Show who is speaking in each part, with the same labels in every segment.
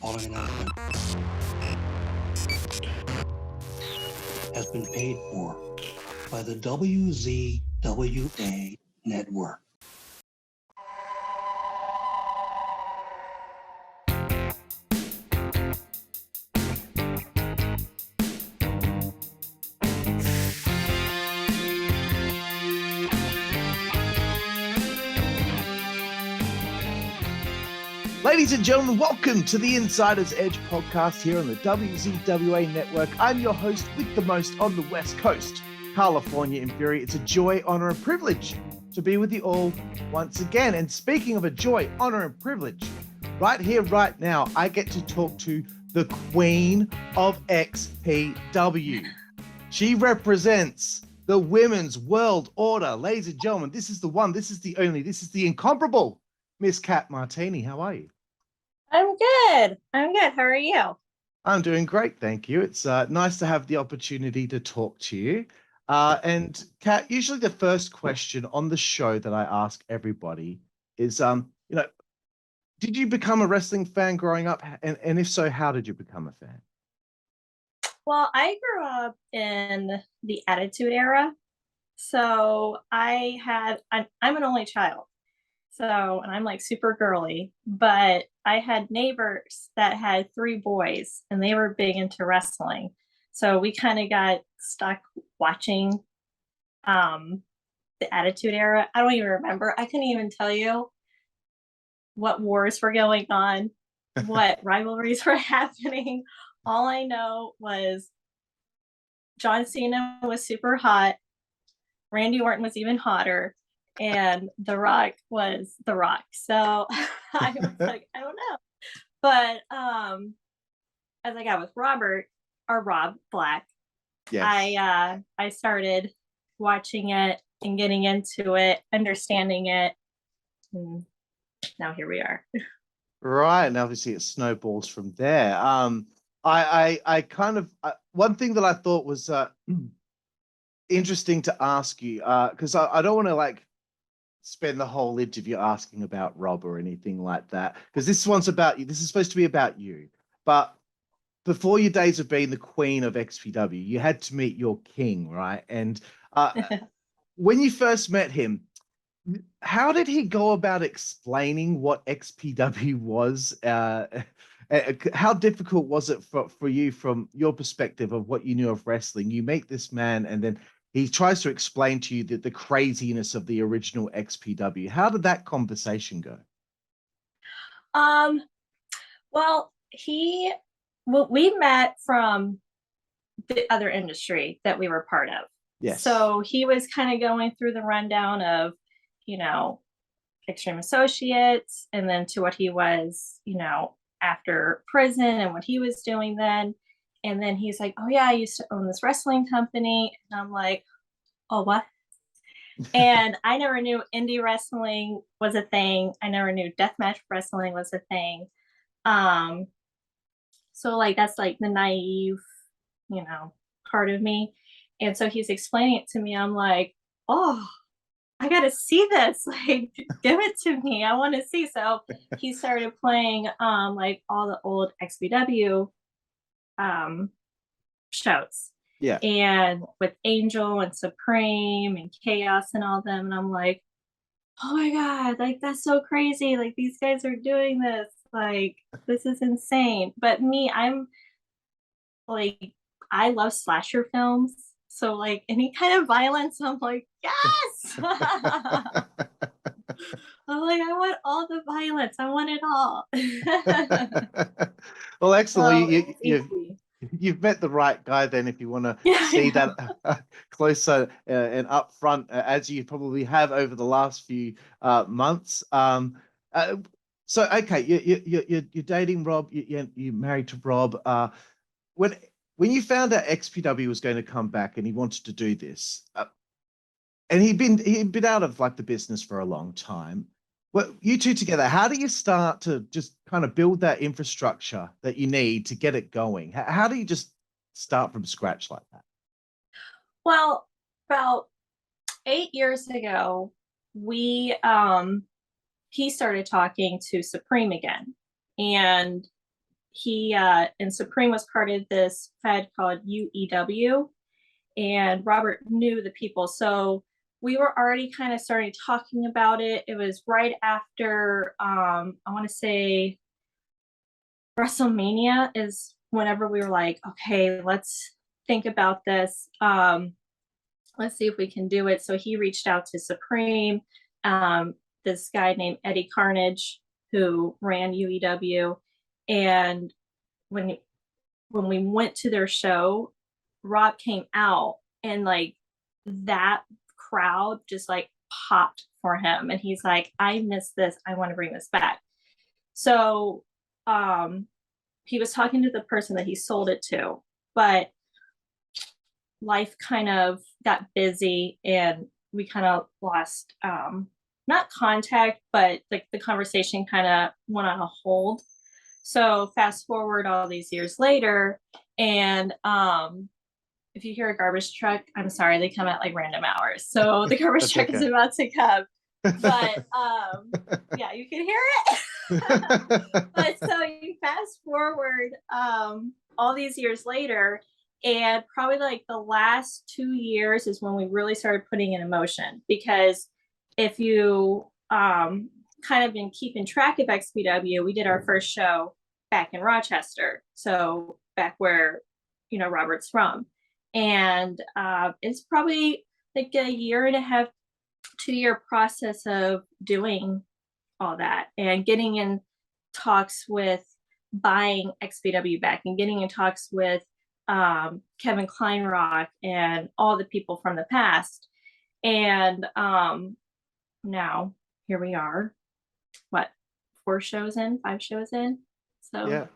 Speaker 1: following announcement has been paid for by the WZWA Network.
Speaker 2: Ladies and gentlemen, welcome to the Insider's Edge podcast here on the WZWA Network. I'm your host with the most on the West Coast, Karlifornia Haguesly. It's a joy, honor, and privilege to be with you all once again. And speaking of a joy, honor, and privilege, right here, right now, I get to talk to the Queen of XPW. She represents the women's world order. Ladies and gentlemen, this is the one, this is the only, this is the incomparable Miss Cat Martini. How are you?
Speaker 3: I'm good. How are you?
Speaker 2: I'm doing great, thank you. It's nice to have the opportunity to talk to you. And Kat, usually the first question on the show that I ask everybody is, did you become a wrestling fan growing up? And if so, how did you become a fan?
Speaker 3: Well, I grew up in the Attitude Era. So I'm an only child. So, and I'm like super girly, but I had neighbors that had 3 boys and they were big into wrestling. So we kind of got stuck watching the Attitude Era. I don't even remember. I couldn't even tell you what wars were going on, what rivalries were happening. All I know was John Cena was super hot. Randy Orton was even hotter. And The Rock was The Rock. So I was like, I don't know. But as I got with Rob Black, yes. I started watching it and getting into it, understanding it. And now here we are.
Speaker 2: Right. And obviously it snowballs from there. I kind of, one thing that I thought was interesting to ask you, because I don't want to spend the whole interview asking about Rob or anything like that, because this one's about you. This is supposed to be about you. But before your days of being the Queen of XPW, you had to meet your king, right? And when you first met him, how did he go about explaining what XPW was? How difficult was it for you from your perspective of what you knew of wrestling? You meet this man and then he tries to explain to you the craziness of the original XPW. How did that conversation go?
Speaker 3: Well, we met from the other industry that we were part of.
Speaker 2: Yes.
Speaker 3: So he was kind of going through the rundown of, Extreme Associates, and then to what he was, after prison and what he was doing then. And then he's like, oh yeah, I used to own this wrestling company. And I'm like, oh, what? And I never knew indie wrestling was a thing. I never knew deathmatch wrestling was a thing. So that's the naive, part of me. And so he's explaining it to me. I'm like, oh, I got to see this. Give it to me. I want to see. So he started playing all the old XPW shows.
Speaker 2: Yeah.
Speaker 3: And with Angel and Supreme and Chaos and all them. And I'm like, oh my God, that's so crazy. These guys are doing this. This is insane. But me, I'm I love slasher films. So any kind of violence, I'm like, yes. I'm like, I want all the violence. I want it all.
Speaker 2: Well, excellent. You've met the right guy then, if you want to see that closer and up front, as you probably have over the last few months. So, okay, you're dating Rob. You're married to Rob. When you found out XPW was going to come back and he wanted to do this, and he'd been out of the business for a long time. Well, you two together, how do you start to just kind of build that infrastructure that you need to get it going? How do you just start from scratch like that?
Speaker 3: Well, about 8 years ago, he started talking to Supreme again, and he and Supreme was part of this fed called UEW, and Robert knew the people. So we were already kind of starting talking about it. It was right after, I want to say WrestleMania is whenever we were like, okay, let's think about this. Let's see if we can do it. So he reached out to Supreme, this guy named Eddie Carnage, who ran UEW. And when we went to their show, Rob came out, and like that crowd just like popped for him, and he's like, I miss this, I want to bring this back. So he was talking to the person that he sold it to, but life kind of got busy and we kind of lost not contact, but like the conversation kind of went on a hold. So fast forward all these years later, and if you hear a garbage truck, I'm sorry, they come at like random hours. So the garbage truck is about to come. But yeah, you can hear it. But so you fast forward all these years later, and probably like the last 2 years is when we really started putting in emotion. Because if you kind of been keeping track of XPW, we did our first show back in Rochester, so back where Robert's from. And it's probably like a 1.5 2 year process of doing all that and getting in talks with buying XPW back and getting in talks with Kevin Kleinrock and all the people from the past. And now here we are, what, 5 shows in? So yeah.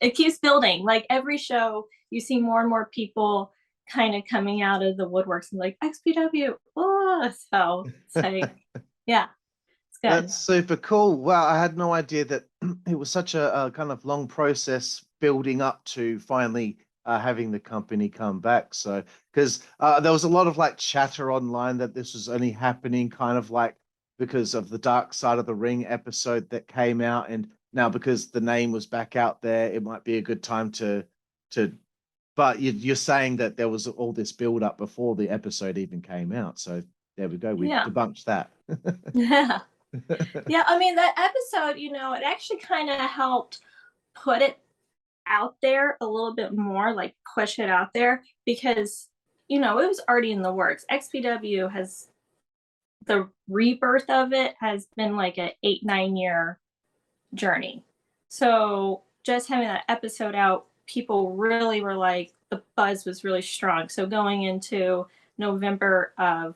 Speaker 3: It keeps building. Like every show you see more and more people kind of coming out of the woodworks and like XPW. Oh, so it's like, yeah, it's good.
Speaker 2: That's super cool. Wow, I had no idea that it was such a kind of long process building up to finally having the company come back. So, because there was a lot of like chatter online that this was only happening kind of like because of the Dark Side of the Ring episode that came out, and now because the name was back out there, it might be a good time to. But you're saying that there was all this build up before the episode even came out. So there we go. We debunked that.
Speaker 3: Yeah. Yeah. I mean, that episode, it actually kind of helped put it out there a little bit more, like push it out there, because, it was already in the works. XPW has, the rebirth of it has been like an 8-9 year journey. So just having that episode out, people really were like, the buzz was really strong. So going into November of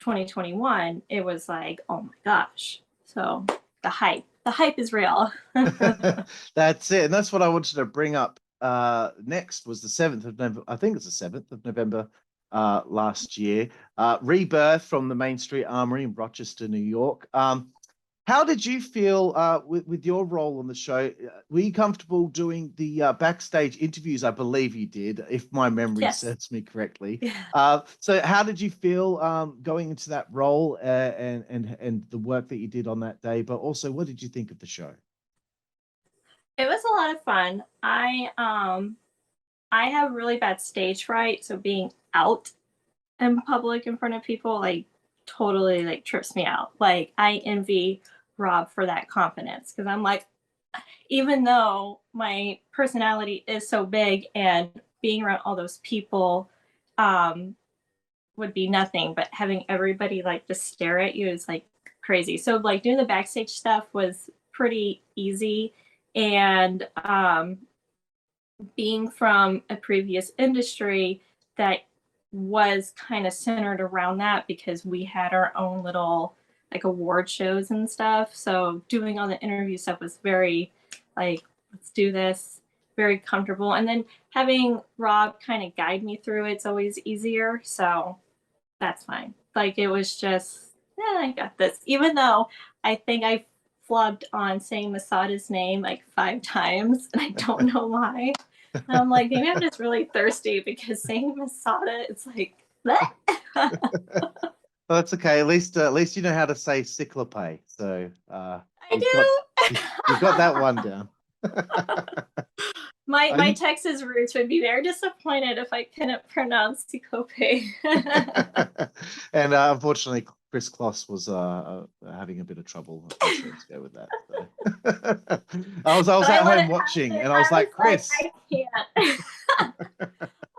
Speaker 3: 2021, it was like, oh my gosh. So the hype is real.
Speaker 2: That's it. And that's what I wanted to bring up next was the 7th of November. I think it's the 7th of November last year. Rebirth from the Main Street Armory in Rochester, New York. How did you feel with your role on the show? Were you comfortable doing the backstage interviews? I believe you did, if my memory serves me correctly. Yeah. So how did you feel going into that role and the work that you did on that day? But also, what did you think of the show?
Speaker 3: It was a lot of fun. I have really bad stage fright, so being out in public in front of people like totally like trips me out. Like I envy Rob for that confidence, because I'm like, even though my personality is so big and being around all those people would be nothing, but having everybody like just stare at you is like crazy. So like doing the backstage stuff was pretty easy, and being from a previous industry that was kind of centered around that, because we had our own little like award shows and stuff. So doing all the interview stuff was very like, let's do this, very comfortable. And then having Rob kind of guide me through it's always easier. So that's fine. Like it was just, yeah, I got this. Even though I think I flubbed on saying Masada's name like 5 times, and I don't know why. And I'm like, maybe I'm just really thirsty, because saying Masada, it's like,
Speaker 2: well, that's okay. At least you know how to say cyclope. So
Speaker 3: I do.
Speaker 2: You've got that one down.
Speaker 3: My Texas roots would be very disappointed if I couldn't pronounce Cicope.
Speaker 2: And unfortunately, Kris Kloss was having a bit of trouble. I'm sure to go with that. So. I was at home watching, and I was like, Kris,
Speaker 3: I can't.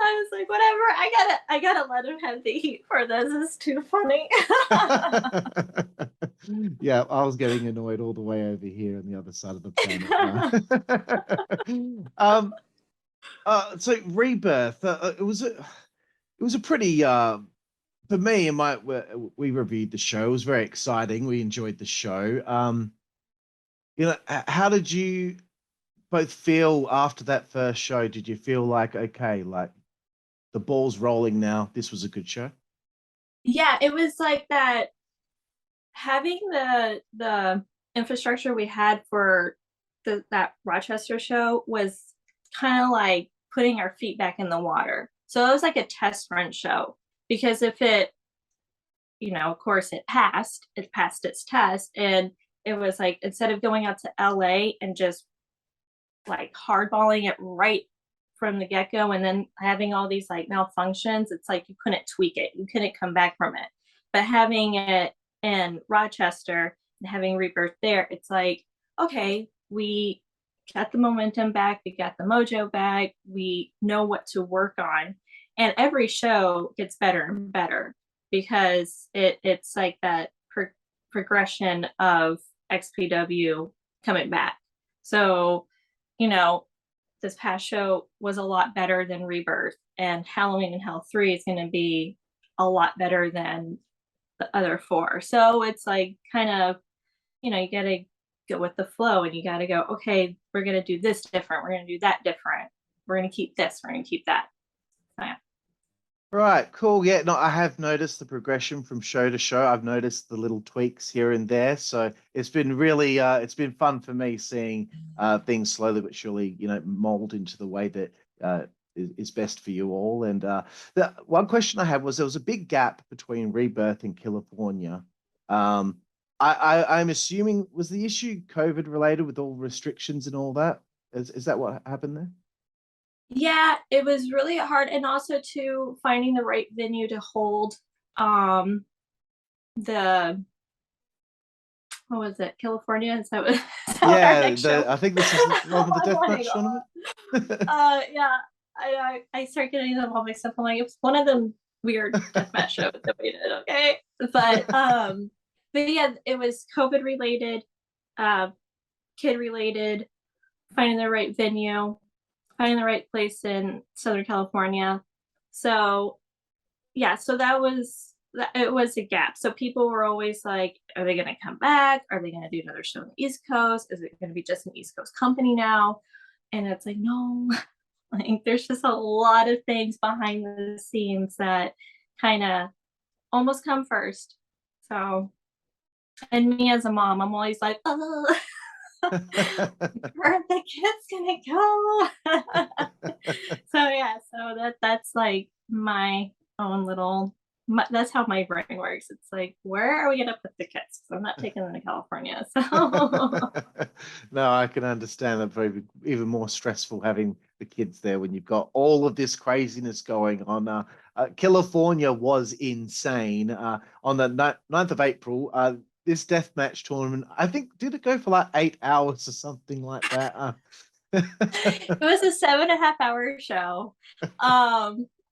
Speaker 3: I was like, whatever. I gotta let him have the heat for this. It's too funny.
Speaker 2: Yeah, I was getting annoyed all the way over here on the other side of the planet. So Rebirth, it was a pretty for me and we reviewed the show. It was very exciting. We enjoyed the show. How did you both feel after that first show? Did you feel like, okay, like the ball's rolling now? This was a good show.
Speaker 3: Yeah, it was like that. Having the infrastructure we had for that Rochester show was kind of like putting our feet back in the water. So it was like a test run show, because if it, of course it passed its test, and it was like, instead of going out to LA and just like hardballing it right from the get-go and then having all these like malfunctions, it's like you couldn't tweak it, you couldn't come back from it. But having it in Rochester and having Rebirth there, it's like, okay, we got the momentum back, we got the mojo back, we know what to work on, and every show gets better and better, because it's like that progression of XPW coming back. So, this past show was a lot better than Rebirth, and Halloween in Hell 3 is going to be a lot better than the other 4. So it's like kind of, you got to go with the flow, and you got to go, okay, we're going to do this different, we're going to do that different, we're going to keep this, we're going to keep that. So, yeah.
Speaker 2: Right, cool. Yeah, no, I have noticed the progression from show to show. I've noticed the little tweaks here and there. So it's been really it's been fun for me seeing things slowly but surely, mold into the way that is best for you all. And the one question I had was, there was a big gap between Rebirth and California. I'm assuming, was the issue COVID related with all restrictions and all that? Is that what happened there?
Speaker 3: Yeah, it was really hard, and also to finding the right venue to hold the, what was it, California? Is that what, our next show?
Speaker 2: I think this is one of the deathmatch tournament.
Speaker 3: Yeah, I start getting them all mixed up. I'm like, it's one of them weird deathmatch shows that we did, okay? But yeah, it was COVID related, kid related, finding the right venue, finding the right place in Southern California. So yeah, so it was a gap. So people were always like, are they going to come back? Are they going to do another show on the East Coast? Is it going to be just an East Coast company now? And it's like, no, like there's just a lot of things behind the scenes that kind of almost come first. So, and me as a mom, I'm always like, oh, where are the kids gonna go? So yeah, so that's like my own little, that's how my brain works. It's like, where are we gonna put the kids? Because I'm not taking them to California. So
Speaker 2: no, I can understand that. Very even more stressful having the kids there when you've got all of this craziness going on. California was insane. On the 9th of April, this deathmatch tournament, I think, did it go for like 8 hours or something like that?
Speaker 3: it was a 7.5 hour show,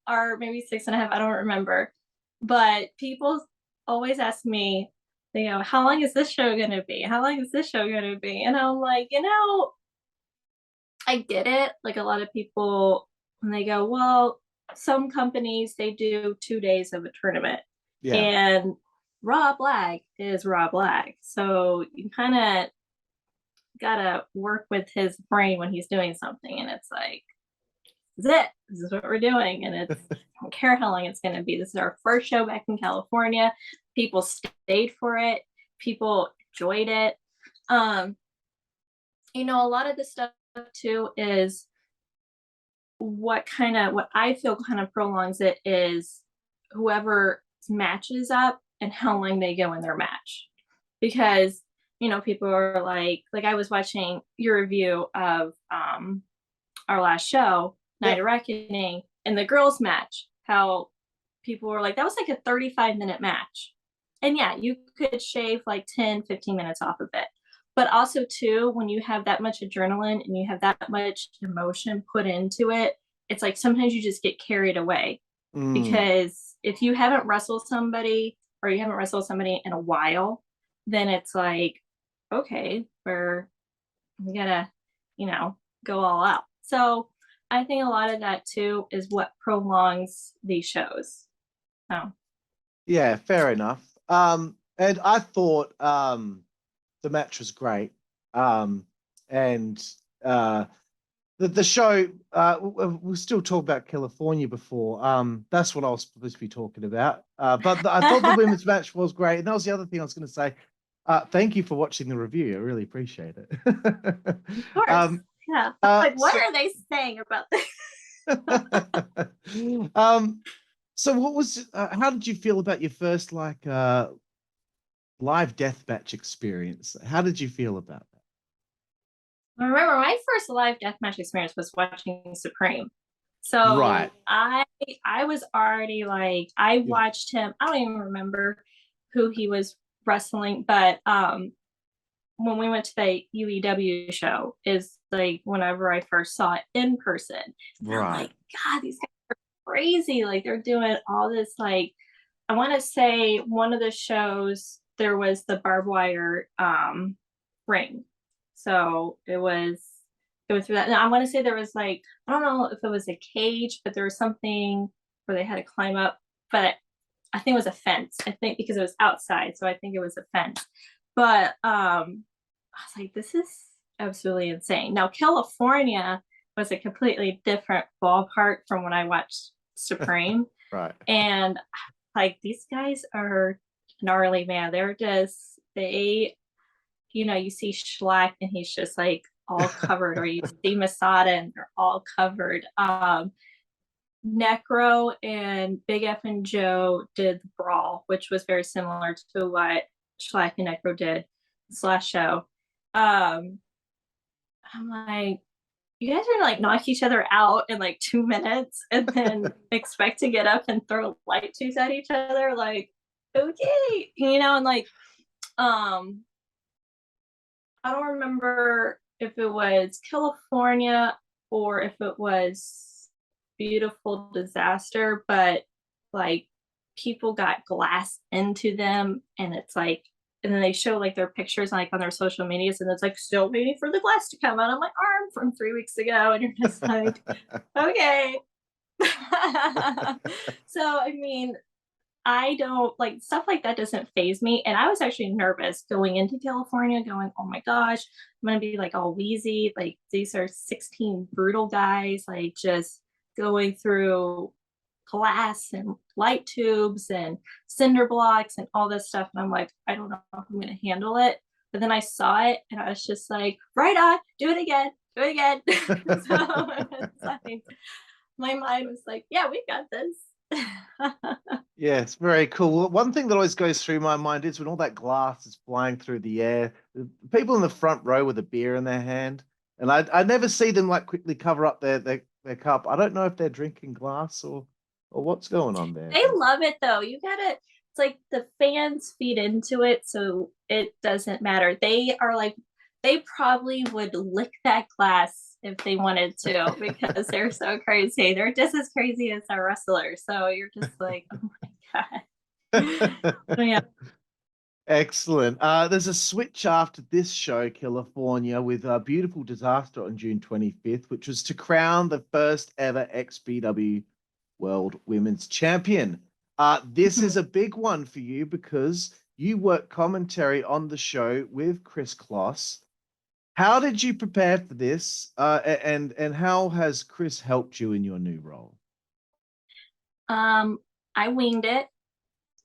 Speaker 3: or maybe 6.5. I don't remember. But people always ask me, they go, how long is this show going to be? How long is this show going to be? And I'm like, I get it. Like a lot of people, when they go, well, some companies, they do 2 days of a tournament.
Speaker 2: Yeah.
Speaker 3: And Rob Lag is Rob Lag. So you kind of gotta work with his brain when he's doing something. And it's like, this is what we're doing. And it's, I don't care how long it's going to be. This is our first show back in California. People stayed for it. People enjoyed it. A lot of the stuff too is what I feel kind of prolongs it is whoever matches up and how long they go in their match. Because, you know, people are like I was watching your review of our last show, Night of Reckoning, and the girls match, how people were like, that was like a 35-minute match. And yeah, you could shave like 10-15 minutes off of it. But also too, when you have that much adrenaline and you have that much emotion put into it, it's like sometimes you just get carried away. Because if you haven't wrestled somebody or you haven't wrestled somebody in a while, then it's like, okay, we gotta, you know, go all out. So I think a lot of that too is what prolongs these shows. So
Speaker 2: Yeah, fair enough. And I thought the match was great. And the show, we're still talking about California before. That's what I was supposed to be talking about. But I thought the women's match was great. And that was the other thing I was going to say. Thank you for watching the review. I really appreciate it.
Speaker 3: of course. Yeah. Like, what are they saying about this?
Speaker 2: So what was, how did you feel about your first like live deathmatch experience? How did you feel about that?
Speaker 3: I remember my first live deathmatch experience was watching Supreme. So
Speaker 2: Right.
Speaker 3: I was already like, I watched him. I don't even remember who he was wrestling, but when we went to the UEW show is like whenever I first saw it in person. And I'm like, God, these guys are crazy. Like they're doing all this, like, I want to say one of the shows there was the barbed wire ring. So it was going through that. And I want to say there was like, I don't know if it was a cage, but there was something where they had to climb up, but I think it was a fence. I think because it was outside. So I think it was a fence. But I was like, this is absolutely insane. Now, California was a completely different ballpark from when I watched Supreme.
Speaker 2: Right.
Speaker 3: And like, these guys are gnarly, man. They're just, you know, you see Schlack and he's just like all covered, or you see Masada and they're all covered. Necro and Big F and Joe did the brawl, which was very similar to what Schlack and Necro did this last show. I'm like, you guys are gonna like knock each other out in like 2 minutes and then expect to get up and throw light tubes at each other, like, okay, you know. And like I don't remember if it was California or if it was Beautiful Disaster, but like people got glass into them, and it's like, and then they show like their pictures like on their social medias, and it's like still waiting for the glass to come out on my arm from 3 weeks ago, and you're just like, okay. So I mean, I don't like stuff like that, doesn't phase me. And I was actually nervous going into California, going, oh my gosh, I'm gonna be like all wheezy. Like these are 16 brutal guys, like just going through glass and light tubes and cinder blocks and all this stuff. And I'm like, I don't know if I'm gonna handle it. But then I saw it and I was just like, right on, do it again, do it again. So it's like, my mind was like, yeah, we got this.
Speaker 2: Yeah, it's very cool. One thing that always goes through my mind is when all that glass is flying through the air, the people in the front row with a beer in their hand, and I never see them like quickly cover up their cup. I don't know if they're drinking glass or what's going on there.
Speaker 3: They love it though. You gotta, it's like the fans feed into it, so it doesn't matter. They are like, they probably would lick that glass if they wanted to because they're so crazy. They're just as crazy as our wrestlers. So you're just like, oh my God. Yeah.
Speaker 2: Excellent. There's a switch after this show, California, with a beautiful disaster on June 25th, which was to crown the first ever XPW World Women's Champion. This is a big one for you because you work commentary on the show with Kris Kloss. How did you prepare for this? And how has Kris helped you in your new role?
Speaker 3: I winged it,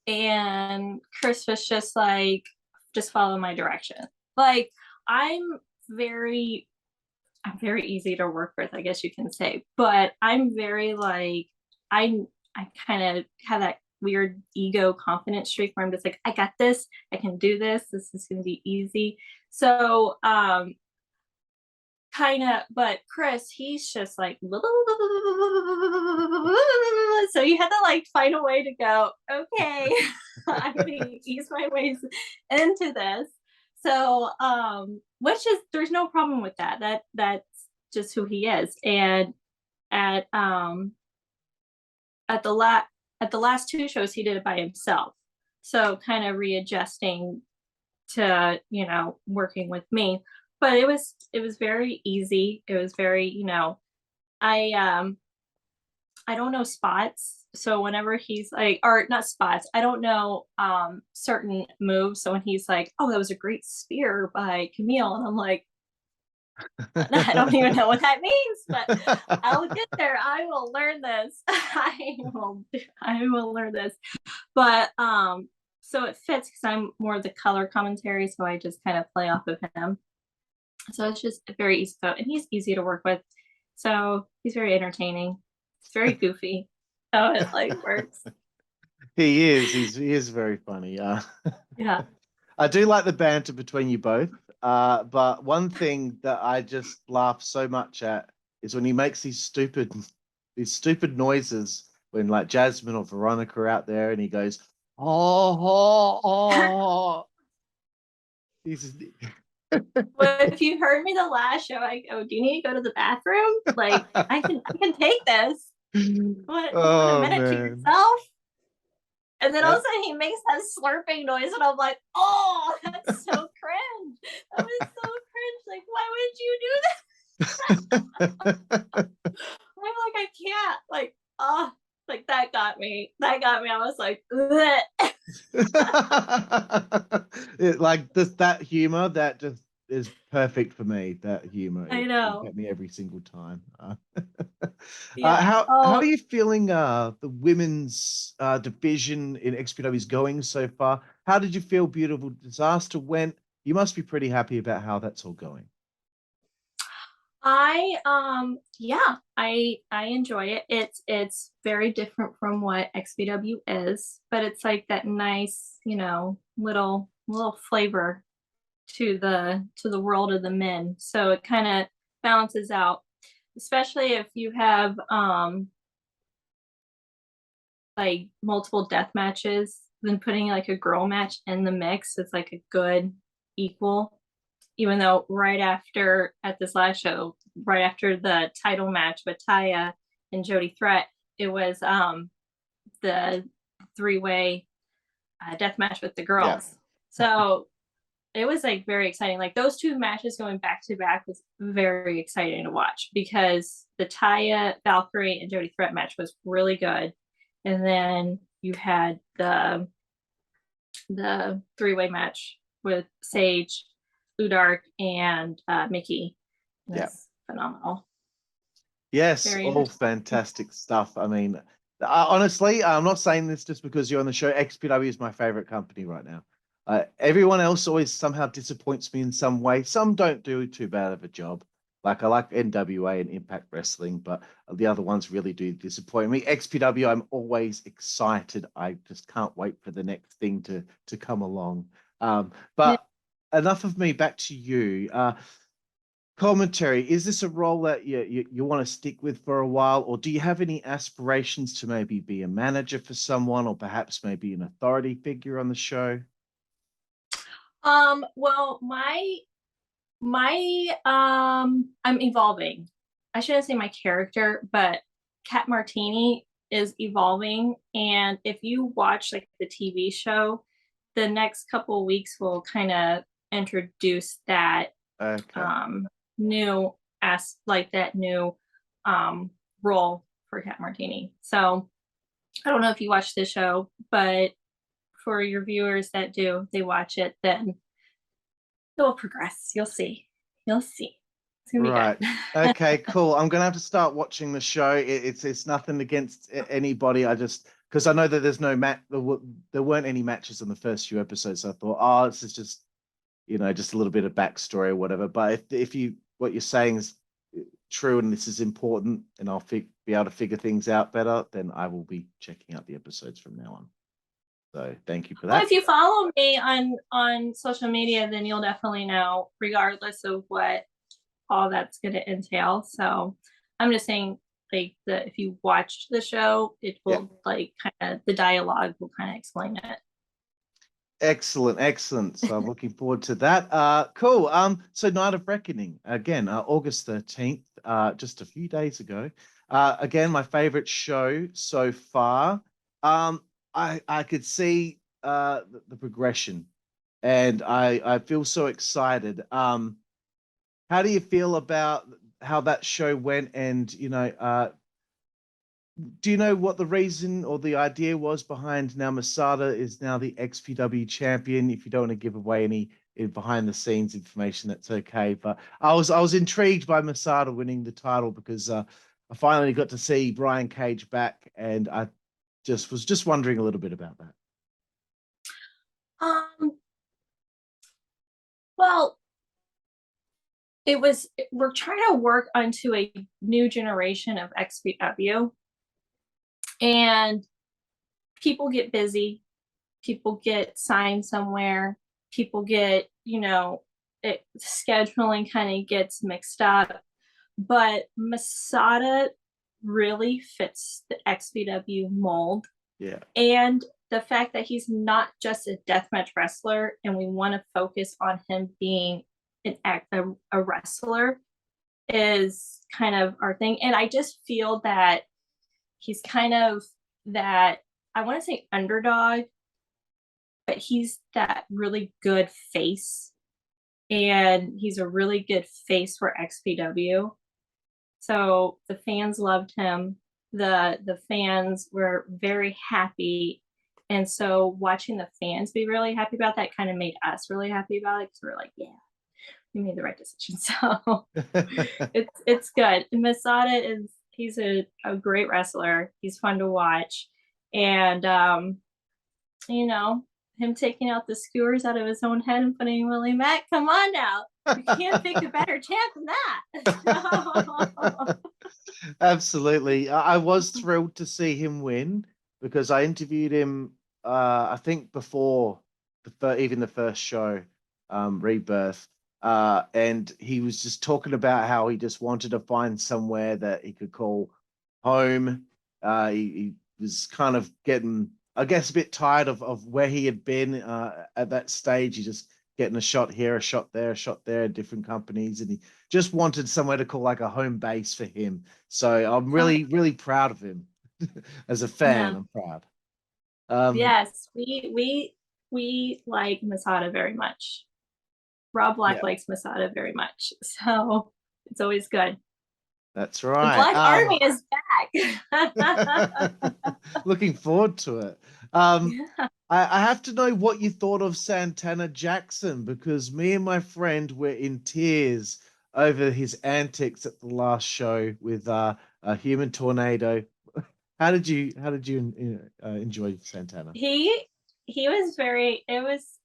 Speaker 3: and Kris was just like, just follow my direction. Like I'm very easy to work with, I guess you can say, but I'm very like, I kind of have that weird ego confidence streak where I'm just like, I got this, I can do this, this is gonna be easy. So kind of, but Kris, he's just like so you had to like find a way to go, okay, I'm gonna ease my ways into this. So which is, there's no problem with that. That's just who he is. And at at the last two shows he did it by himself, so kind of readjusting to, you know, working with me. But it was very easy. It was very, you know, I don't know spots, so whenever he's like, or not spots, I don't know certain moves, so when he's like, oh, that was a great spear by Camille, and I'm like, I don't even know what that means, but I'll get there. I will learn this. I will learn this. But so it fits because I'm more of the color commentary, so I just kind of play off of him. So it's just very easy to, and he's easy to work with. So he's very entertaining. It's very goofy. So it like works.
Speaker 2: He is very funny.
Speaker 3: Yeah.
Speaker 2: I do like the banter between you both. But one thing that I just laugh so much at is when he makes these stupid noises when like Jasmine or Veronica are out there and he goes, oh, oh, oh.
Speaker 3: Well, if you heard me the last show, I go, do you need to go to the bathroom? Like, I can take this. What,
Speaker 2: oh,
Speaker 3: a minute
Speaker 2: man.
Speaker 3: to yourself? And then all of a sudden he makes that slurping noise, and I'm like, oh, that's so cringe. That was so cringe. Like, why would you do that? I'm like, I can't. Like, oh, like that got me. That got me. I was like,
Speaker 2: like that humor that just is perfect for me. That humor,
Speaker 3: I know.
Speaker 2: It get me every single time.
Speaker 3: Yeah.
Speaker 2: How are you feeling? The women's division in XPW is going so far. How did you feel? Beautiful Disaster went. You must be pretty happy about how that's all going.
Speaker 3: Yeah, I enjoy it. It's very different from what XPW is, but it's like that nice, you know, little flavor to the world of the men. So it kind of balances out, especially if you have like multiple death matches, then putting like a girl match in the mix is like a good equal. Even though right after, at this last show, right after the title match with Taya and Jody Threat, it was the three-way death match with the girls. Yeah. So it was like very exciting. Like those two matches going back to back was very exciting to watch, because the Taya, Valkyrie, and Jody Threat match was really good. And then you had the three-way match with Sage, Udark, and Mickey. That's phenomenal.
Speaker 2: Yes, all fantastic stuff. I mean, honestly, I'm not saying this just because you're on the show. XPW is my favorite company right now. Everyone else always somehow disappoints me in some way. Some don't do too bad of a job. Like I like NWA and Impact Wrestling, but the other ones really do disappoint me. XPW, I'm always excited. I just can't wait for the next thing to come along. But enough of me. Back to you. Commentary. Is this a role that you want to stick with for a while, or do you have any aspirations to maybe be a manager for someone, or perhaps maybe an authority figure on the show?
Speaker 3: Well, I'm evolving. I shouldn't say my character, but Cat Martini is evolving. And if you watch like the TV show, the next couple of weeks will kind of introduce that new role for Cat Martini. So I don't know if you watch the show, but for your viewers that do, they watch it, then it will progress. You'll see. It's gonna be
Speaker 2: right.
Speaker 3: good.
Speaker 2: Okay, cool. I'm gonna have to start watching the show. It's nothing against anybody. I just, because I know that there's no there weren't any matches on the first few episodes. So I thought, oh, this is just, you know, just a little bit of backstory or whatever. But if you, what you're saying is true and this is important and I'll be able to figure things out better, then I will be checking out the episodes from now on. So thank you for that.
Speaker 3: Well, if you follow me on social media, then you'll definitely know, regardless of what all that's going to entail. So I'm just saying, like, if you watched the show, it will like kind of the dialogue will kind of explain it.
Speaker 2: Excellent. So I'm looking forward to that. Cool. So Night of Reckoning again, August 13th, just a few days ago. Again, my favorite show so far. I could see the progression, and I feel so excited. How do you feel about how that show went? And do you know what the reason or the idea was behind now Masada is now the XPW champion? If you don't want to give away any behind the scenes information, that's okay. But I was intrigued by Masada winning the title because I finally got to see Brian Cage back, and I was just wondering a little bit about that.
Speaker 3: Well, we're trying to work onto a new generation of XPW, and people get busy, people get signed somewhere, people get, scheduling kind of gets mixed up, but Masada really fits the XPW mold.
Speaker 2: Yeah.
Speaker 3: And the fact that he's not just a deathmatch wrestler, and we want to focus on him being a wrestler is kind of our thing. And I just feel that he's kind of that, I want to say underdog, but he's that really good face, and he's a really good face for XPW. So the fans loved him. The fans were very happy. And so watching the fans be really happy about that kind of made us really happy about it, because we're like, yeah, we made the right decision. So it's good. Masada he's a great wrestler. He's fun to watch. And him taking out the skewers out of his own head and putting Willie Mack, come on now. You can't pick a better champ than that.
Speaker 2: Absolutely. I was thrilled to see him win because I interviewed him I think before even the first show, Rebirth. And he was just talking about how he just wanted to find somewhere that he could call home. He was kind of getting, I guess, a bit tired of where he had been at that stage. He just getting a shot here, a shot there, different companies. And he just wanted somewhere to call like a home base for him. So I'm really, really proud of him. As a fan, yeah. I'm proud.
Speaker 3: Yes, we like Masada very much. Rob Black likes Masada very much, so it's always good.
Speaker 2: That's right.
Speaker 3: The Black Army is back.
Speaker 2: Looking forward to it. I have to know what you thought of Santana Jackson, because me and my friend were in tears over his antics at the last show with a Human Tornado. How did you enjoy Santana?
Speaker 3: He was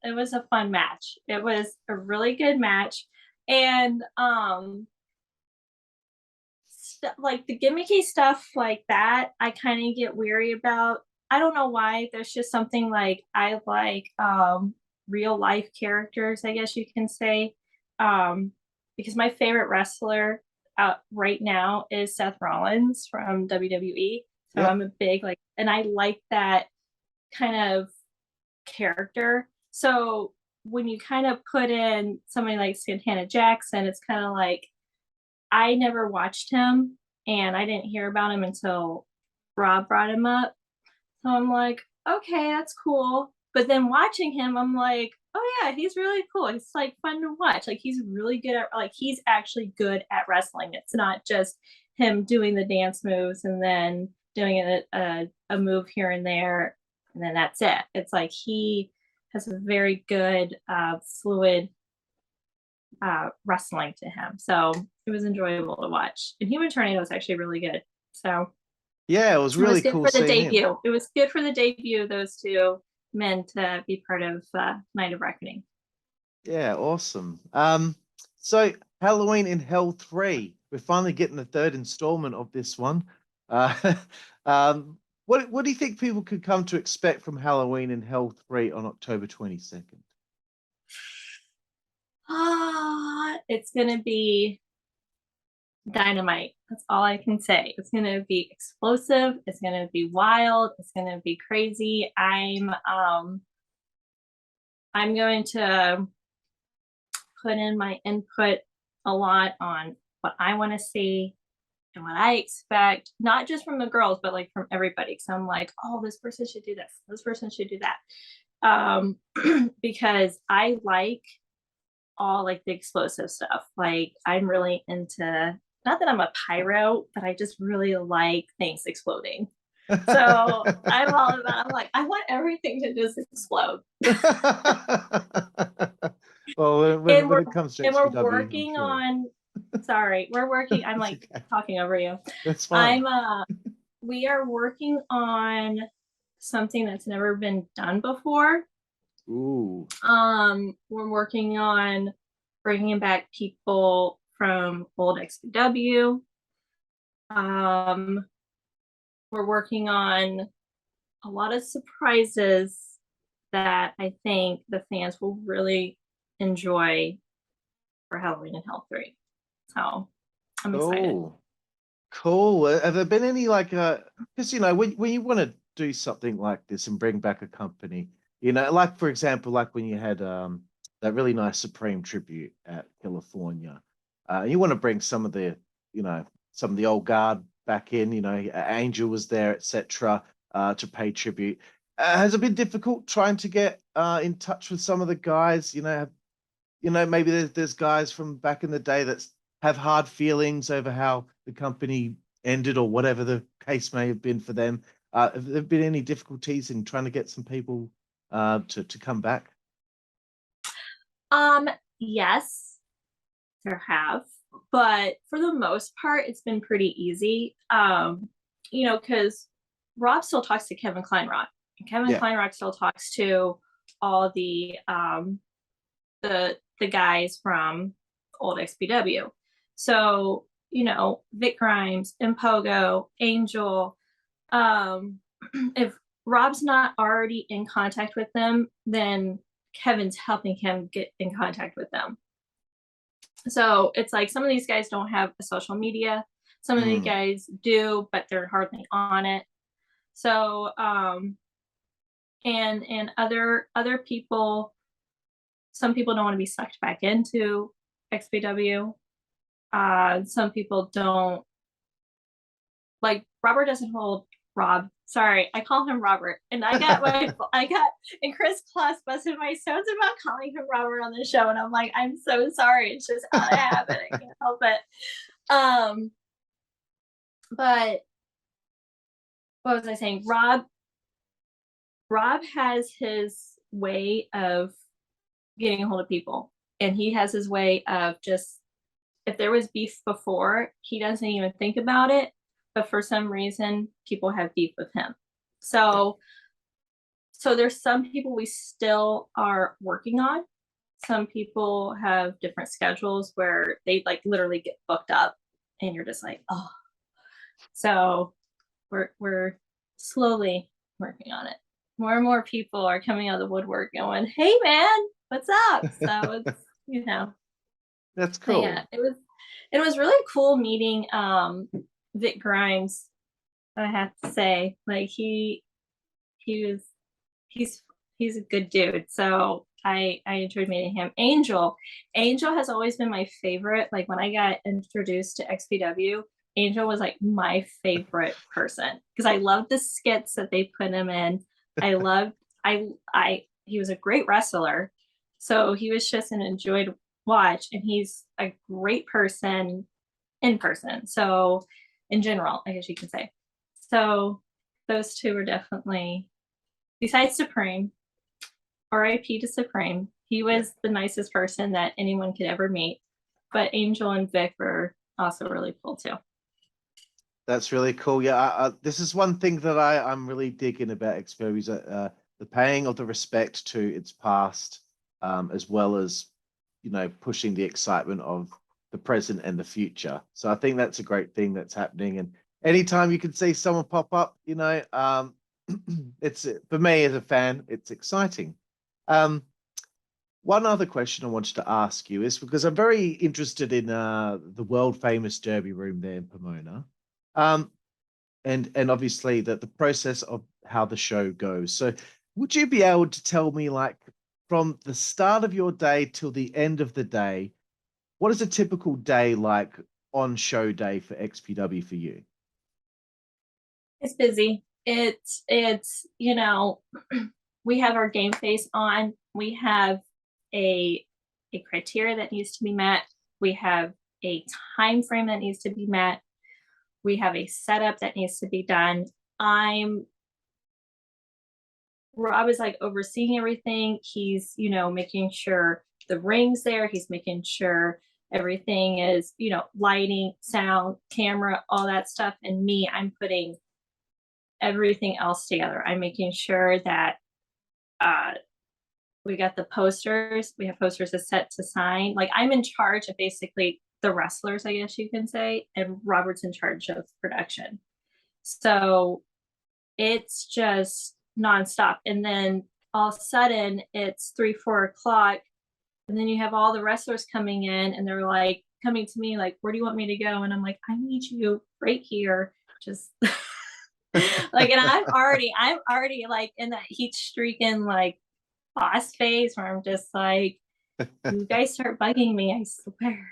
Speaker 3: it was a fun match. It was a really good match. And like the gimmicky stuff like that, I kind of get weary about. I don't know why. There's just something like I like real life characters, I guess you can say. Because my favorite wrestler right now is Seth Rollins from WWE. So I'm a big and I like that kind of character. So when you kind of put in somebody like Santana Jackson, it's kind of like I never watched him and I didn't hear about him until Rob brought him up. So I'm like, okay, that's cool. But then watching him, I'm like, oh yeah, he's really cool. It's like fun to watch. Like he's really good at he's actually good at wrestling. It's not just him doing the dance moves and then doing a move here and there, and then that's it. It's like he has a very good fluid wrestling to him. So it was enjoyable to watch. And Human Tornado was actually really good. So
Speaker 2: yeah, it was really cool
Speaker 3: for the debut.
Speaker 2: Him.
Speaker 3: It was good for the debut of those two men to be part of Night of Reckoning.
Speaker 2: Yeah, awesome. So Halloween in Hell 3. we're finally getting the third installment of this one. What do you think people could come to expect from Halloween in Hell 3 on October 22nd?
Speaker 3: It's gonna be dynamite. That's all I can say. It's gonna be explosive. It's gonna be wild. It's gonna be crazy. I'm going to put in my input a lot on what I want to see and what I expect, not just from the girls, but like from everybody. So I'm like, oh, this person should do this. This person should do that. Because I like all like the explosive stuff. Like I'm really into, not that I'm a pyro, but I just really like things exploding. So I'm all about, I'm like, I want everything to just explode.
Speaker 2: Well, when it comes to
Speaker 3: and we're
Speaker 2: XPW,
Speaker 3: working on, sorry, we're working, I'm like
Speaker 2: okay.
Speaker 3: talking over you.
Speaker 2: That's fine.
Speaker 3: We are working on something that's never been done before.
Speaker 2: Ooh.
Speaker 3: We're working on bringing back people from old XPW. We're working on a lot of surprises that I think the fans will really enjoy for Halloween in Hell 3. So I'm excited.
Speaker 2: Cool. Have there been any like because you know when you want to do something like this and bring back a company, you know, like for example, like when you had that really nice Supreme tribute at California, you want to bring some of the, you know, some of the old guard back in, you know, Angel was there, etc., to pay tribute. Has it been difficult trying to get in touch with some of the guys? You know, maybe there's guys from back in the day that have hard feelings over how the company ended or whatever the case may have been for them. Have there been any difficulties in trying to get some people to come back?
Speaker 3: Yes, there have, but for the most part, it's been pretty easy. You know, because Rob still talks to Kevin Kleinrock, and Kevin Kleinrock still talks to all the guys from old XPW. So, you know, Vic Grimes, Impogo, Angel, if Rob's not already in contact with them, then Kevin's helping him get in contact with them. So it's like some of these guys don't have a social media. Some of these guys do, but they're hardly on it. So and other people, some people don't want to be sucked back into XPW. Some people don't, like Robert doesn't hold Rob. Sorry, I call him Robert, and I got and Kris Kloss busted my stones about calling him Robert on the show, and I'm like, I'm so sorry. It's just out of habit. I can't help it. But what was I saying? Rob has his way of getting a hold of people, and he has his way of just, if there was beef before, he doesn't even think about it, but for some reason people have beef with him. So there's some people we still are working on. Some people have different schedules where they like literally get booked up and you're just like, oh. So we're slowly working on it. More and more people are coming out of the woodwork going, hey man, what's up? So it's, you know,
Speaker 2: that's cool.
Speaker 3: Yeah, it was really cool meeting Vic Grimes, I have to say. Like he's a good dude. So I enjoyed meeting him. Angel has always been my favorite. Like when I got introduced to XPW, Angel was like my favorite person because I loved the skits that they put him in. He was a great wrestler. So he was just an enjoy to watch, and he's a great person in person. So in general, I guess you can say. So those two are definitely, besides Supreme, RIP to Supreme. He was the nicest person that anyone could ever meet. But Angel and Vic were also really cool too.
Speaker 2: That's really cool. Yeah, this is one thing that I'm really digging about XPW is the paying of the respect to its past, as well as, you know, pushing the excitement of the present and the future. So I think that's a great thing that's happening. And anytime you can see someone pop up, you know, it's, for me as a fan, it's exciting. One other question I wanted to ask you is because I'm very interested in the world famous Derby room there in Pomona. And obviously the process of how the show goes. So would you be able to tell me, like, from the start of your day till the end of the day, what is a typical day like on show day for XPW for you?
Speaker 3: It's busy. It's you know, we have our game face on. We have a criteria that needs to be met. We have a time frame that needs to be met. We have a setup that needs to be done. Rob is like overseeing everything. He's, you know, making sure the ring's there. He's making sure everything is, you know, lighting, sound, camera, all that stuff. And me, I'm putting everything else together. I'm making sure that we got the posters. We have posters set to sign. Like, I'm in charge of basically the wrestlers, I guess you can say, and Robert's in charge of production. So it's just nonstop. And then all of a sudden it's 3-4 o'clock, and then you have all the wrestlers coming in, and they're like coming to me like, where do you want me to go? And I'm like, I need you right here. Just like, and I'm already like in that heat streaking like boss phase where I'm just like, you guys start bugging me, I swear.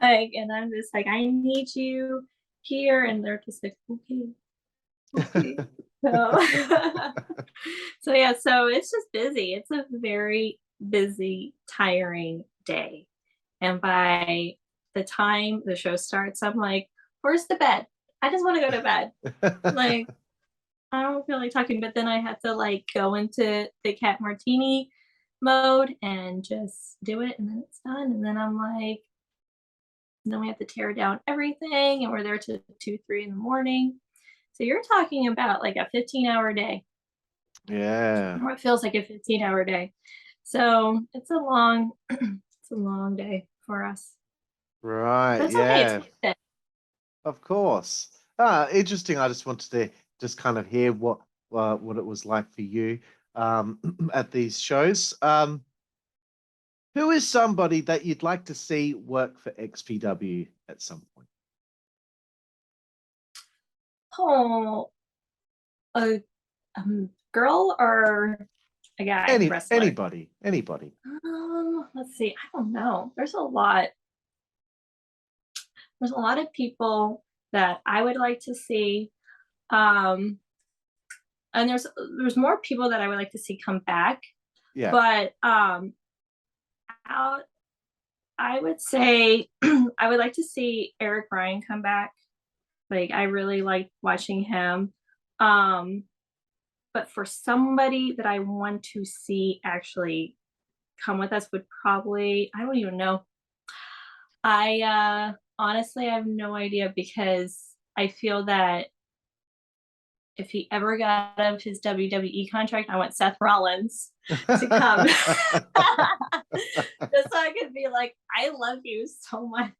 Speaker 3: Like, and I'm just like, I need you here, and they're just like, okay. So so yeah, so it's just busy. It's a very busy, tiring day. And by the time the show starts, I'm like, where's the bed? I just want to go to bed. Like, I don't feel like talking, but then I have to like go into the Cat Martini mode and just do it, and then it's done. And then I'm like, then we have to tear down everything, and we're there to 2-3 in the morning. So you're talking about like a 15-hour day.
Speaker 2: Yeah.
Speaker 3: Or it feels like a 15-hour day. So it's a long it's a long day for us.
Speaker 2: Right.
Speaker 3: But it's
Speaker 2: yeah.
Speaker 3: okay. It's
Speaker 2: Of course. Interesting. I just wanted to just kind of hear what it was like for you at these shows. Who is somebody that you'd like to see work for XPW at some point?
Speaker 3: Oh, a girl or a guy wrestler?
Speaker 2: Anybody.
Speaker 3: Let's see. I don't know. There's a lot. There's a lot of people that I would like to see. And there's more people that I would like to see come back.
Speaker 2: Yeah.
Speaker 3: But I would say I would like to see Eric Ryan come back. Like, I really like watching him. But for somebody that I want to see actually come with us would probably, I don't even know. I honestly, I have no idea, because I feel that if he ever got out of his WWE contract, I want Seth Rollins to come. Just so I could be like, I love you so much.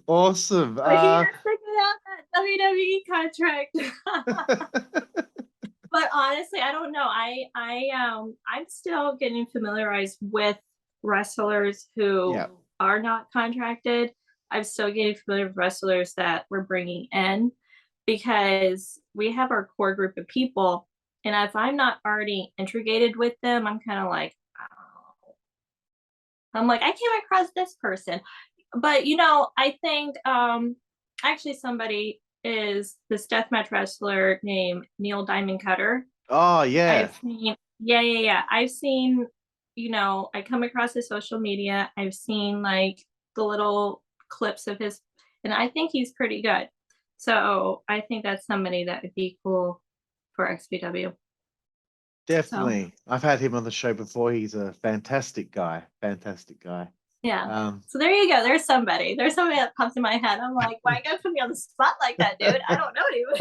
Speaker 2: Awesome.
Speaker 3: But he has to get out that WWE contract. But honestly, I don't know. I'm still getting familiarized with wrestlers who are not contracted. I'm still getting familiar with wrestlers that we're bringing in, because we have our core group of people, and if I'm not already integrated with them, I'm kind of like, oh. I'm like, I came across this person. But you know, I think actually somebody is this deathmatch wrestler named Neil Diamond Cutter.
Speaker 2: Oh yeah.
Speaker 3: I've seen, you know, I come across his social media. I've seen like the little clips of his, and I think he's pretty good. So I think that's somebody that would be cool for XPW.
Speaker 2: Definitely.
Speaker 3: So,
Speaker 2: I've had him on the show before. He's a fantastic guy.
Speaker 3: yeah. So there you go. There's somebody that pops in my head. I'm like, why you gotta put me on the spot like that, dude? I don't know you.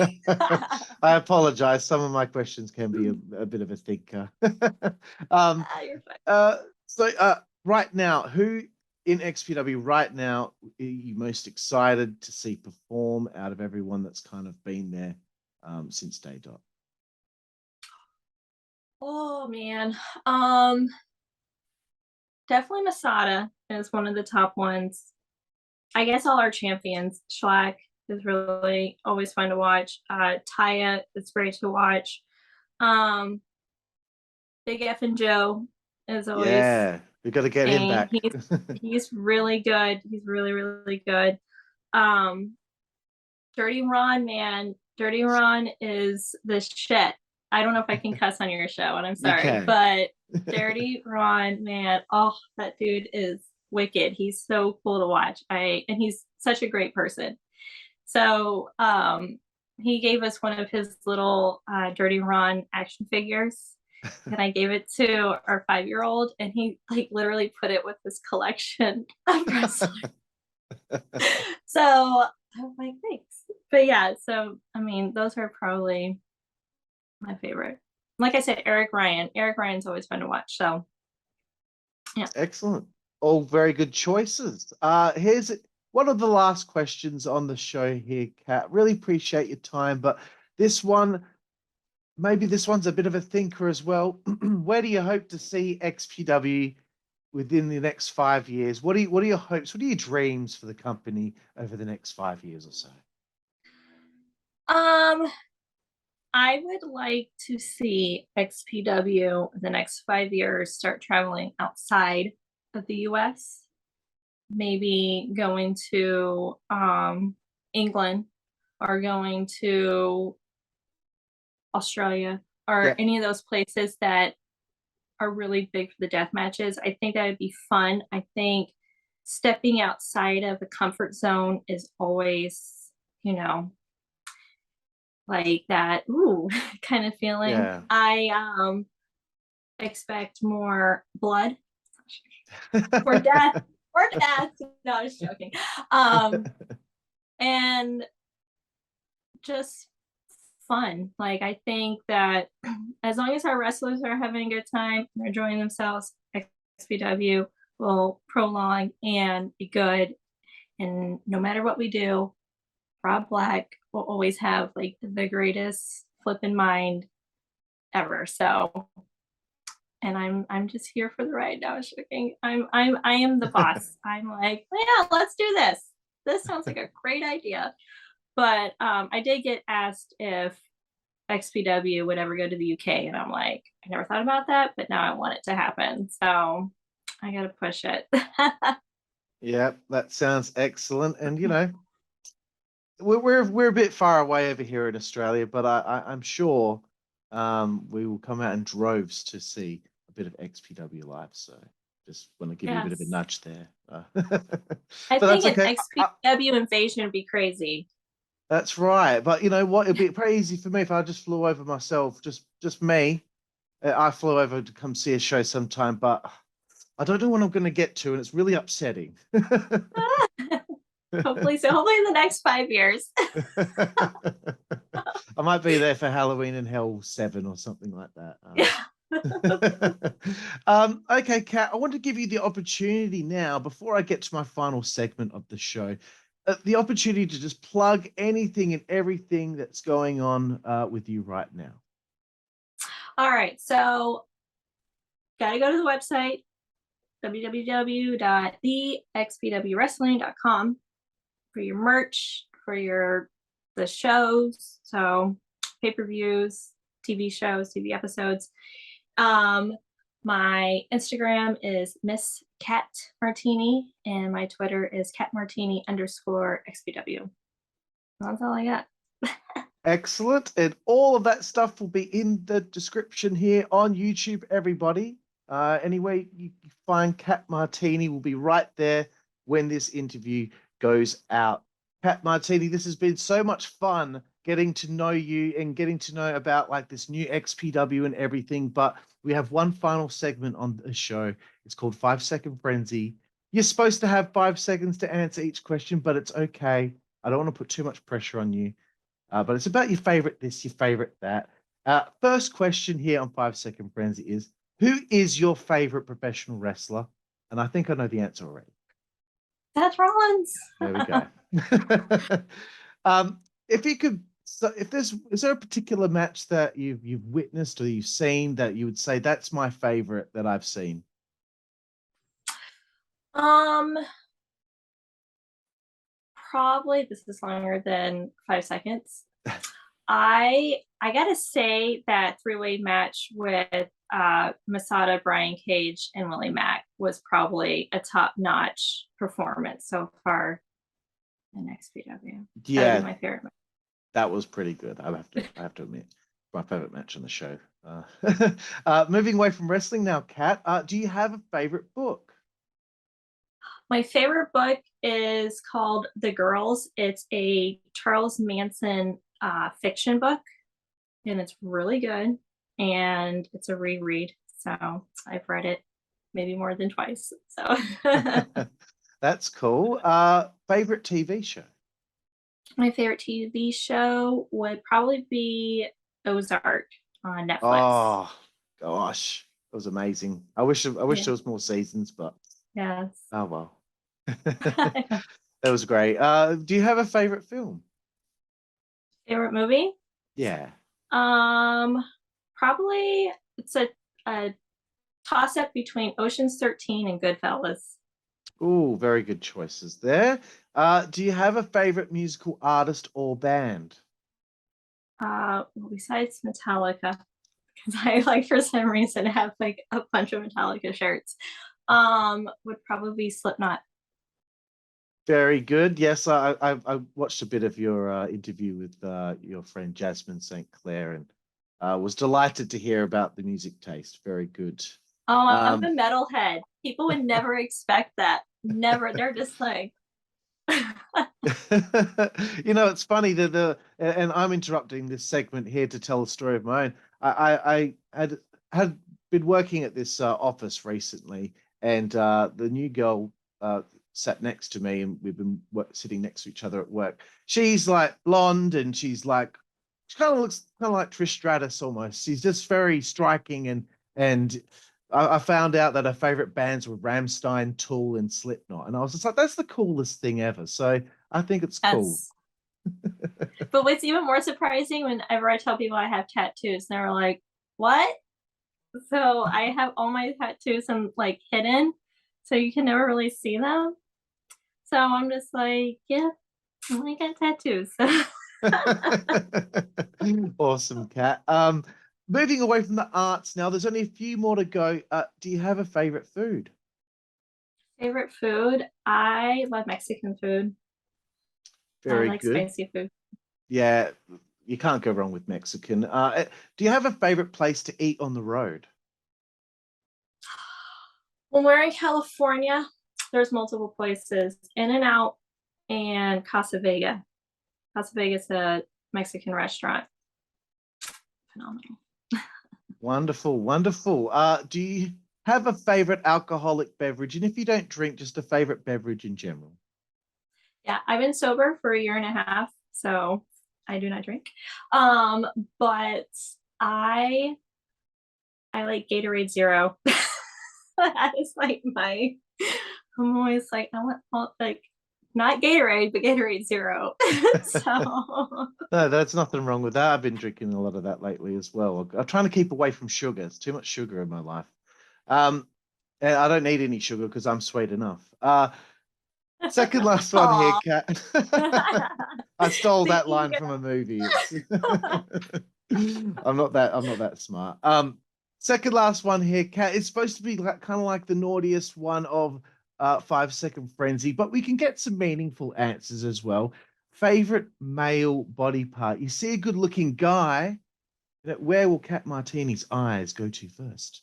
Speaker 2: I apologize. Some of my questions can be a bit of a thinker.
Speaker 3: You're fine.
Speaker 2: So right now, who in XPW right now are you most excited to see perform out of everyone that's kind of been there since day dot?
Speaker 3: Oh man. Definitely Masada is one of the top ones. I guess all our champions. Schlack is really always fun to watch. Taya is great to watch. Um, Big F and Joe is always
Speaker 2: Yeah, we got to get him
Speaker 3: thing.
Speaker 2: back.
Speaker 3: He's really good. He's really, really good. Um, Dirty Ron, man. Dirty Ron is the shit. I don't know if I can cuss on your show, and I'm
Speaker 2: You
Speaker 3: sorry,
Speaker 2: can.
Speaker 3: but Dirty Ron, man, oh, that dude is wicked. He's so cool to watch. And he's such a great person. So he gave us one of his little Dirty Ron action figures. And I gave it to our 5-year-old, and he like literally put it with his collection of wrestlers. So I'm like, thanks. But yeah, so I mean, those are probably my favorite. Like I said, Eric Ryan. Eric Ryan's always fun to watch. So yeah.
Speaker 2: Excellent. All very good choices. Here's one of the last questions on the show here, Kat. Really appreciate your time, but this one, maybe this one's a bit of a thinker as well. Where do you hope to see XPW within the next 5 years? What are your hopes? What are your dreams for the company over the next 5 years or so?
Speaker 3: I would like to see XPW in the next 5 years start traveling outside of the US, maybe going to England or going to Australia or
Speaker 2: Yeah,
Speaker 3: any of those places that are really big for the death matches. I think that would be fun. I think stepping outside of the comfort zone is always, you know, like that ooh kind of feeling.
Speaker 2: yeah.
Speaker 3: I expect more blood or death or death. No, I was joking. And just fun. Like I think that as long as our wrestlers are having a good time, they're enjoying themselves, XPW will prolong and be good. And no matter what we do, Rob Black will always have like the greatest flip in mind ever. So, and I'm just here for the ride now. I am the boss. I'm like, yeah, let's do this. This sounds like a great idea. But I did get asked if XPW would ever go to the UK, and I'm like, I never thought about that, but now I want it to happen. So I gotta push it.
Speaker 2: Yeah, that sounds excellent. And we're a bit far away over here in Australia, but I'm sure we will come out in droves to see a bit of XPW live. So just want to give you a bit of a
Speaker 3: Yes.
Speaker 2: nudge there.
Speaker 3: I
Speaker 2: But that's
Speaker 3: think an
Speaker 2: okay.
Speaker 3: XPW invasion would be crazy.
Speaker 2: That's right. But you know what? It'd be pretty easy for me if I just flew over myself, just me. I flew over to come see a show sometime, but I don't know when I'm going to get to, and it's really upsetting.
Speaker 3: Hopefully so. Hopefully in the next 5 years.
Speaker 2: I might be there for Halloween in Hell 7 or something like that.
Speaker 3: Yeah.
Speaker 2: Okay, Kat, I want to give you the opportunity now, before I get to my final segment of the show, the opportunity to just plug anything and everything that's going on with you right now.
Speaker 3: All right. So gotta go to the website, www.thexpwwrestling.com for your merch, for the shows, so pay-per-views, TV shows, TV episodes. My Instagram is Miss Cat Martini, and my Twitter is Cat Martini _XPW. That's all I got.
Speaker 2: Excellent. And all of that stuff will be in the description here on YouTube, everybody. Anyway, you find Cat Martini will be right there when this interview goes out. Cat Martini, this has been so much fun getting to know you and getting to know about like this new XPW and everything. But we have one final segment on the show. It's called 5-Second Frenzy. You're supposed to have 5 seconds to answer each question, but it's okay. I don't want to put too much pressure on you. But it's about your favorite this, your favorite that. First question here on 5-Second Frenzy is, Who is your favorite professional wrestler? And I think I know the answer already.
Speaker 3: Seth Rollins.
Speaker 2: There we go. If you could, so is there a particular match that you've witnessed or you've seen that you would say that's my favorite that I've seen?
Speaker 3: Probably this is longer than 5 seconds. I gotta say that three-way match with Masada, Brian Cage, and Willie Mack was probably a top-notch performance so far in XPW.
Speaker 2: Yeah,
Speaker 3: that would be my favorite match.
Speaker 2: That was pretty good. I have to admit, my favorite match on the show. Moving away from wrestling now, Kat. Do you have a favorite book?
Speaker 3: My favorite book is called The Girls. It's a Charles Manson fiction book, and it's really good. And it's a reread, so I've read it maybe more than twice. So
Speaker 2: that's cool. Favorite TV show?
Speaker 3: My favorite TV show would probably be Ozark on Netflix.
Speaker 2: Oh gosh, that was amazing. I wish there was more seasons, but
Speaker 3: yes.
Speaker 2: Oh well. That was great. Do you have a favorite film?
Speaker 3: Favorite movie?
Speaker 2: Yeah.
Speaker 3: Probably it's a toss up between Ocean's 13 and Goodfellas.
Speaker 2: Oh, very good choices there. Do you have a favorite musical artist or band?
Speaker 3: Well, besides Metallica, because I like for some reason have like a bunch of Metallica shirts. Would probably be Slipknot.
Speaker 2: Very good. Yes, I watched a bit of your interview with your friend Jasmine St. Clair and was delighted to hear about the music taste. Very good.
Speaker 3: Oh, I'm a metalhead. People would never expect that. Never. They're just like.
Speaker 2: You know, it's funny that and I'm interrupting this segment here to tell a story of my own. I had been working at this office recently, and the new girl sat next to me, and we've been sitting next to each other at work. She's like blonde, and she kind of looks like Trish Stratus almost. She's just very striking, and I found out that her favorite bands were Rammstein, Tool, and Slipknot, and I was just like, that's the coolest thing ever. So I think it's cool.
Speaker 3: But what's even more surprising, whenever I tell people I have tattoos, and they're like, "What?" So I have all my tattoos and like hidden, so you can never really see them. So I'm just like, yeah, I got tattoos.
Speaker 2: Awesome, Kat. Moving away from the arts now, there's only a few more to go. Do you have a favorite food?
Speaker 3: Favorite food? I love Mexican food.
Speaker 2: Very
Speaker 3: I like
Speaker 2: good.
Speaker 3: Spicy food.
Speaker 2: Yeah, you can't go wrong with Mexican. Do you have a favorite place to eat on the road?
Speaker 3: When we're in California, there's multiple places. In-N-Out and Casa Vega. Casa Vega is a Mexican restaurant. Phenomenal.
Speaker 2: Wonderful, wonderful. Do you have a favorite alcoholic beverage? And if you don't drink, just a favorite beverage in general?
Speaker 3: Yeah, I've been sober for 1.5 years, so I do not drink. But I like Gatorade Zero. That is like I'm always like, I want like not Gatorade, but Gatorade Zero. So
Speaker 2: No, there's nothing wrong with that. I've been drinking a lot of that lately as well. I'm trying to keep away from sugar. It's too much sugar in my life. And I don't need any sugar because I'm sweet enough. Second last one here, Kat. I stole that line from a movie. I'm not that smart. Second last one here, Kat. It's supposed to be kind of like the naughtiest one of 5 Second Frenzy, but we can get some meaningful answers as well. Favorite male body part? You see a good-looking guy, where will Cat Martini's eyes go to first?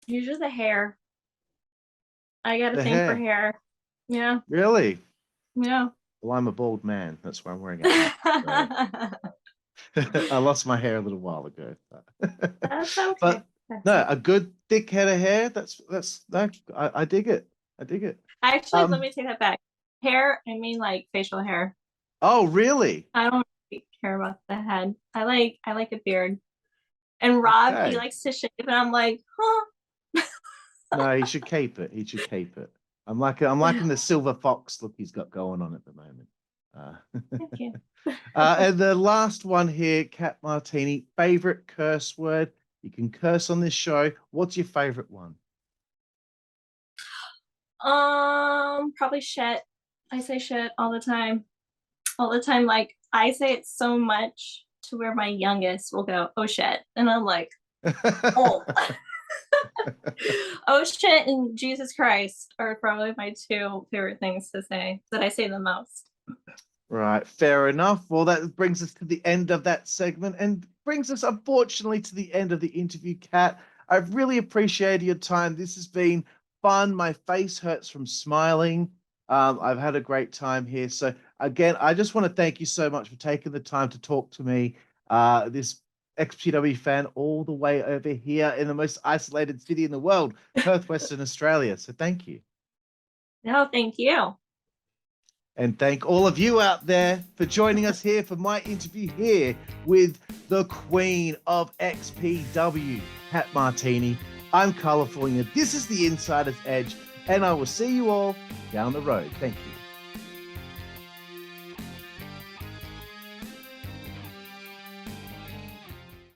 Speaker 3: Usually the hair. I got a thing for hair. Yeah.
Speaker 2: Really?
Speaker 3: Yeah.
Speaker 2: Well, I'm a bald man. That's why I'm wearing it. I lost my hair a little while ago.
Speaker 3: That's okay.
Speaker 2: But no, a good thick head of hair. That's I dig it. I dig it.
Speaker 3: Actually, let me take that back. Hair, I mean like facial hair.
Speaker 2: Oh, really?
Speaker 3: I don't really care about the head. I like a beard. And Rob,
Speaker 2: Okay.
Speaker 3: he likes to shave, and I'm like, huh?
Speaker 2: No, he should keep it. He should keep it. I'm liking the silver fox look he's got going on at the moment.
Speaker 3: Thank you.
Speaker 2: And the last one here, Cat Martini, favorite curse word. You can curse on this show. What's your favorite one?
Speaker 3: Probably shit. I say shit all the time. All the time. Like, I say it so much to where my youngest will go, oh shit. And I'm like, oh. Oh shit and Jesus Christ are probably my two favorite things to say that I say the most.
Speaker 2: Right, fair enough. Well, that brings us to the end of that segment and brings us, unfortunately, to the end of the interview, Kat. I've really appreciated your time. This has been fun. My face hurts from smiling. I've had a great time here. So, again, I just want to thank you so much for taking the time to talk to me. This XPW fan all the way over here in the most isolated city in the world, Perth, Western Australia. So, thank you.
Speaker 3: No, thank you.
Speaker 2: And thank all of you out there for joining us here for my interview here with the Queen of XPW, Cat Martini. I'm Karlifornia. This is the Insider's Edge, and I will see you all down the road. Thank you.